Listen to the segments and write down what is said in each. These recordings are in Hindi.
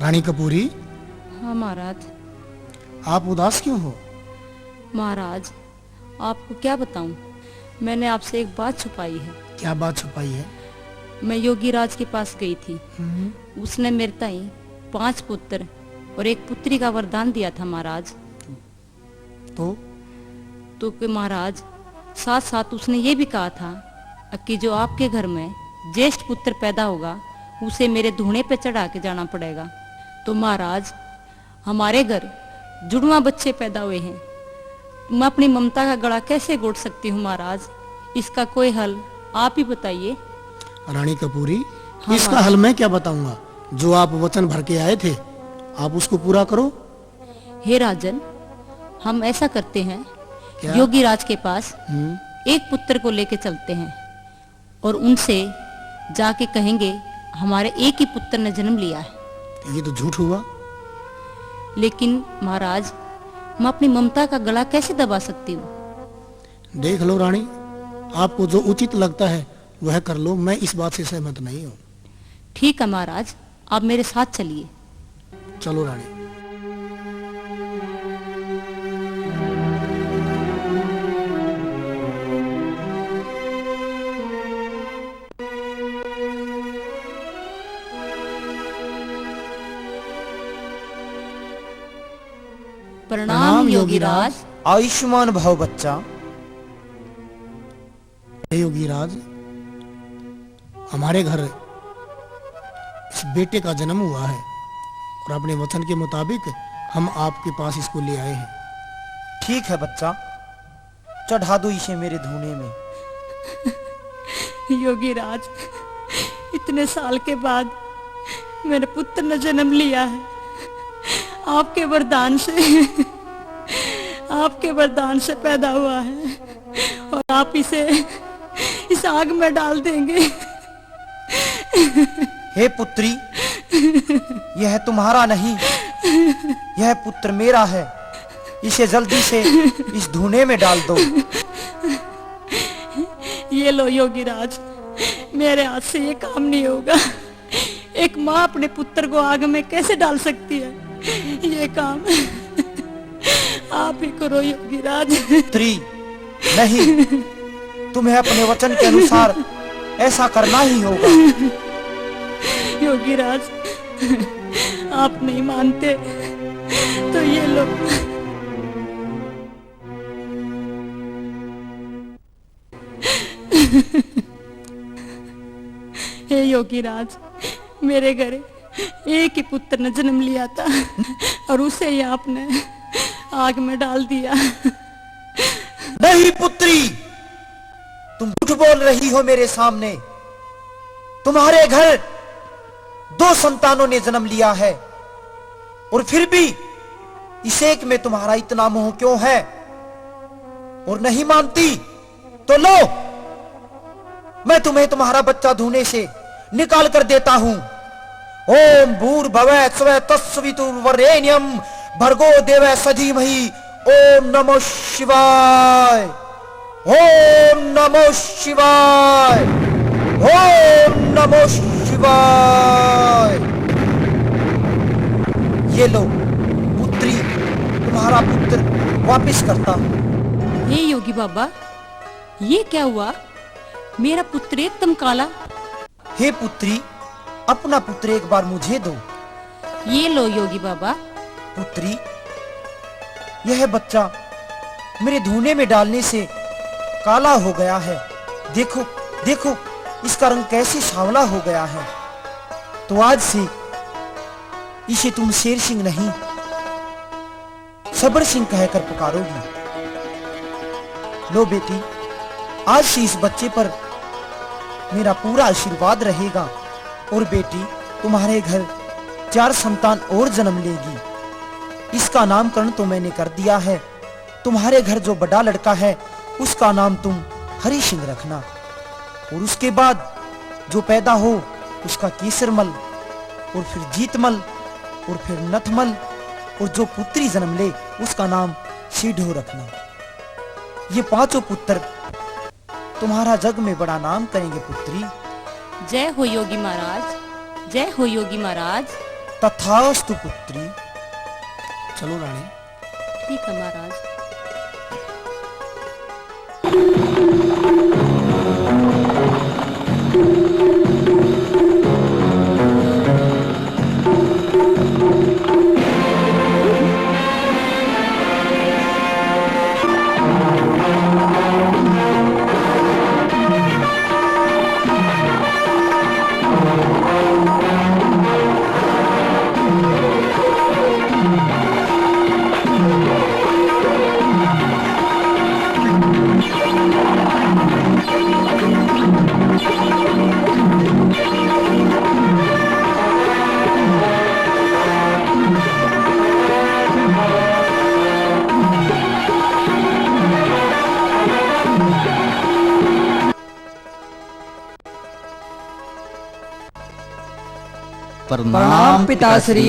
रानी कपूरी, हाँ महाराज। आप उदास क्यों हो? महाराज, आपको क्या बताऊं, मैंने आपसे एक बात छुपाई है। क्या बात छुपाई है? मैं योगी राज के पास गई थी। उसने मेरे ताई 5 पुत्र और 1 पुत्री का वरदान दिया था महाराज। तो कि महाराज, साथ साथ उसने ये भी कहा था कि जो आपके घर में ज्येष्ठ पुत्र पैदा होगा उसे मेरे धूणे पे चढ़ा के जाना पड़ेगा। तो महाराज, हमारे घर जुड़वा बच्चे पैदा हुए हैं। मैं अपनी ममता का गला कैसे घोट सकती हूँ महाराज? इसका कोई हल आप ही बताइए। रानी कपूरी, हाँ, इसका हल मैं क्या बताऊंगा? जो आप वचन भर के आए थे, आप उसको पूरा करो। हे राजन, हम ऐसा करते हैं, क्या? योगी राज के पास 1 पुत्र को लेके चलते हैं और उनसे जाके कहेंगे हमारे एक ही पुत्र ने जन्म लिया है। ये तो झूठ हुआ। लेकिन महाराज, मैं अपनी ममता का गला कैसे दबा सकती हूँ? देख लो रानी, आपको जो उचित लगता है वह कर लो। मैं इस बात से सहमत नहीं हूँ। ठीक है महाराज, आप मेरे साथ चलिए। चलो रानी। प्रणाम योगी राज। आयुष्मान भव बच्चा। हे योगी राज, हमारे घर इस बेटे का जन्म हुआ है और अपने वचन के मुताबिक हम आपके पास इसको ले आए हैं। ठीक है बच्चा, चढ़ा दो इसे मेरे धूने में। योगी राज, इतने साल के बाद मेरे पुत्र ने जन्म लिया है। आपके वरदान से पैदा हुआ है और आप इसे इस आग में डाल देंगे। हे पुत्री, यह तुम्हारा नहीं, यह पुत्र मेरा है। इसे जल्दी से इस धूने में डाल दो। ये लो योगी राज, मेरे हाथ से ये काम नहीं होगा। एक माँ अपने पुत्र को आग में कैसे डाल सकती है? ये काम आप ही करो योगी राज। पुत्री, नहीं, तुम्हें अपने वचन के अनुसार ऐसा करना ही होगा। योगी राज, आप नहीं मानते तो ये लो। हे योगी राज, मेरे घर एक ही पुत्र ने जन्म लिया था और उसे ही आपने आग में डाल दिया। नहीं पुत्री, तुम झूठ बोल रही हो मेरे सामने। तुम्हारे घर 2 संतानों ने जन्म लिया है और फिर भी इस एक में तुम्हारा इतना मोह क्यों है? और नहीं मानती तो लो, मैं तुम्हें तुम्हारा बच्चा धूने से निकाल कर देता हूं। ओम भूर्भुवः स्वः तत्सवितुर्वरेण्यं भर्गो देवस्य धीमहि। ओम नमो शिवाय। ओम नमो शिवाय। ओम नमो शिवाय। ये लो पुत्री, तुम्हारा पुत्र वापस करता हूं। हे योगी बाबा, ये क्या हुआ? मेरा पुत्र एकदम काला। हे पुत्री, अपना पुत्र एक बार मुझे दो। ये लो योगी बाबा। पुत्री, यह बच्चा मेरे धूने में डालने से काला हो गया है। देखो देखो, इसका रंग कैसे सांवला हो गया है। तो आज से इसे तुम शेर सिंह नहीं, सबर सिंह कहकर पुकारोगी। लो बेटी, आज से इस बच्चे पर मेरा पूरा आशीर्वाद रहेगा और बेटी, तुम्हारे घर 4 संतान और जन्म लेगी। इसका नामकरण तो मैंने कर दिया है। तुम्हारे घर जो बड़ा लड़का है उसका नाम तुम हरि सिंह रखना और उसके बाद जो पैदा हो उसका केसरमल और फिर जीतमल और फिर नथमल और जो पुत्री जन्म ले उसका नाम सीढ़ो रखना। ये 5 पुत्र तुम्हारा जग में बड़ा नाम करेंगे पुत्री। जय हो योगी महाराज, जय हो योगी महाराज। तथास्तु पुत्री। चलो रानी। ठीक है महाराज। प्रणाम पिताश्री।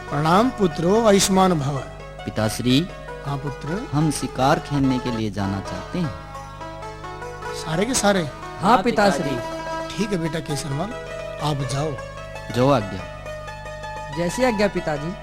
प्रणाम पुत्रो, आयुष्मान भव। पिताश्री, हाँ पुत्र। हम शिकार खेलने के लिए जाना चाहते हैं। सारे के सारे? हाँ पिताश्री। ठीक है बेटा केसरमल, आप जाओ। जो आज्ञा। जैसी आज्ञा पिताजी।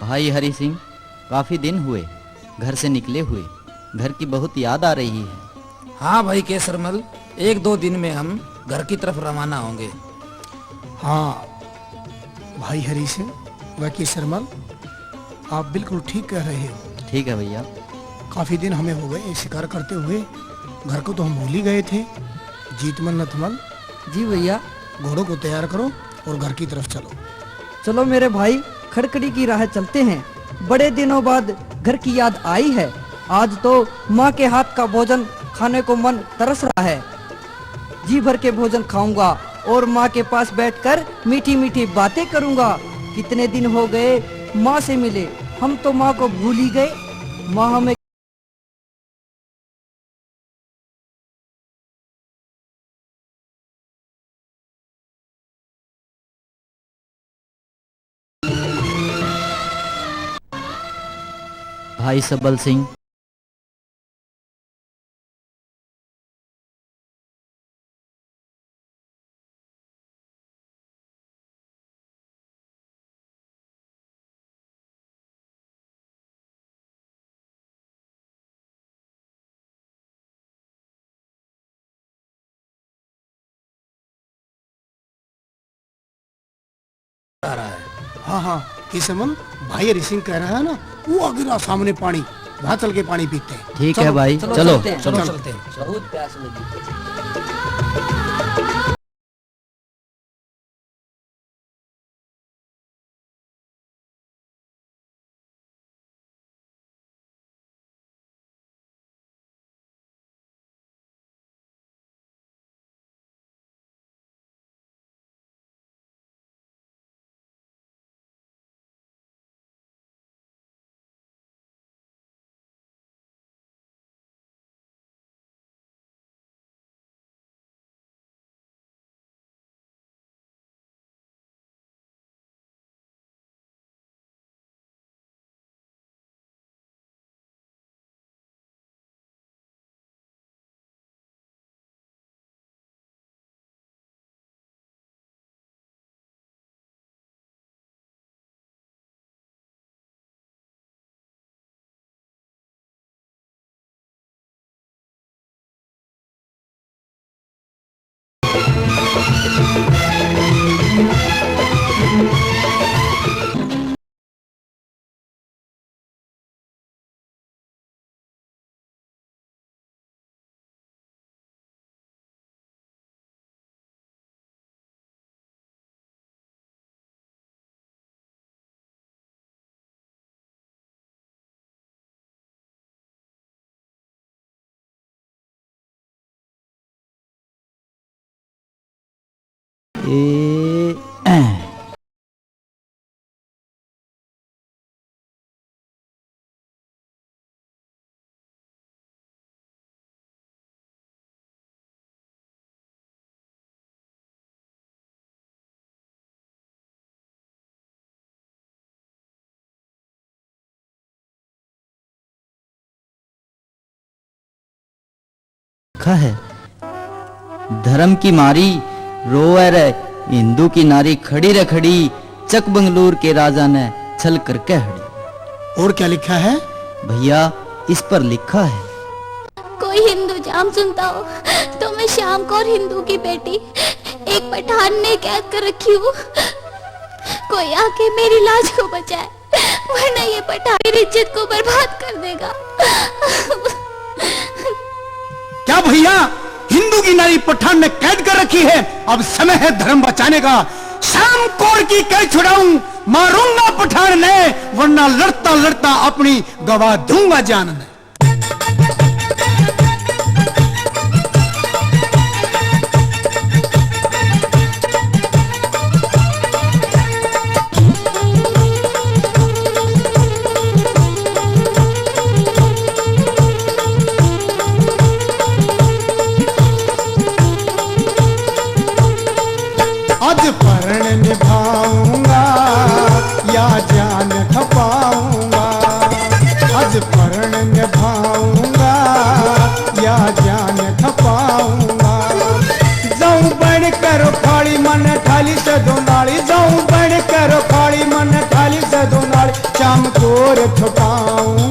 भाई हरि सिंह, काफी दिन हुए घर से निकले हुए। घर की बहुत याद आ रही है। हाँ भाई केसरमल, 1-2 दिन में हम घर की तरफ रवाना होंगे। हाँ भाई हरि सिंह व केसरमल, आप बिल्कुल ठीक कह रहे हो। ठीक है भैया। काफी दिन हमें हो गए शिकार करते हुए। घर को तो हम भूल ही गए थे। जीतमल नथमल, जी भैया। घोड़ों को तैयार करो और घर की तरफ चलो। चलो मेरे भाई, खड़खड़ी की राह चलते हैं। बड़े दिनों बाद घर की याद आई है। आज तो माँ के हाथ का भोजन खाने को मन तरस रहा है। जी भर के भोजन खाऊंगा और माँ के पास बैठकर मीठी मीठी बातें करूंगा। कितने दिन हो गए माँ से मिले, हम तो माँ को भूल ही गए। माँ हमें भाई सबल सिंह, आ रहा है। हाँ हाँ केसरमल, भाई हरि सिंह कह रहा है ना, वो अगर सामने पानी, वहाँ चल के पानी पीते हैं। ठीक है चलो, भाई, चलो चलो। चलते हैं। बहुत प्यास लगी। लिखा है, धर्म की मारी रोए रे हिंदू की नारी, खड़ी रे खड़ी चक बंगलूर के राजा ने छल करके हड़ी। और क्या लिखा है? भैया इस पर लिखा है, कोई हिंदू जाम सुनता हो तो मैं शाम कौर हिंदू की बेटी एक पठान ने कैद कर रखी हूँ। कोई आके मेरी लाज को बचाए, वरना ये पठान मेरी इज्जत को बर्बाद कर देगा। क्या भैया, हिंदू की नारी पठान ने कैद कर रखी है? अब समय है धर्म बचाने का। शाम कौर की कैद छुड़ाऊं, मारूंगा पठान ने, वरना लड़ता लड़ता अपनी गवा दूंगा जान में। आज परण निभाऊंगा या जान खपाऊंगा, आज परण निभाऊंगा या जान खपाऊंगा। जाऊं बढ़ कर खाली मन थाली से दोनाली, जाऊं बढ़ कर खाली मन थाली से दोनाली, शाम कोर छुटाऊं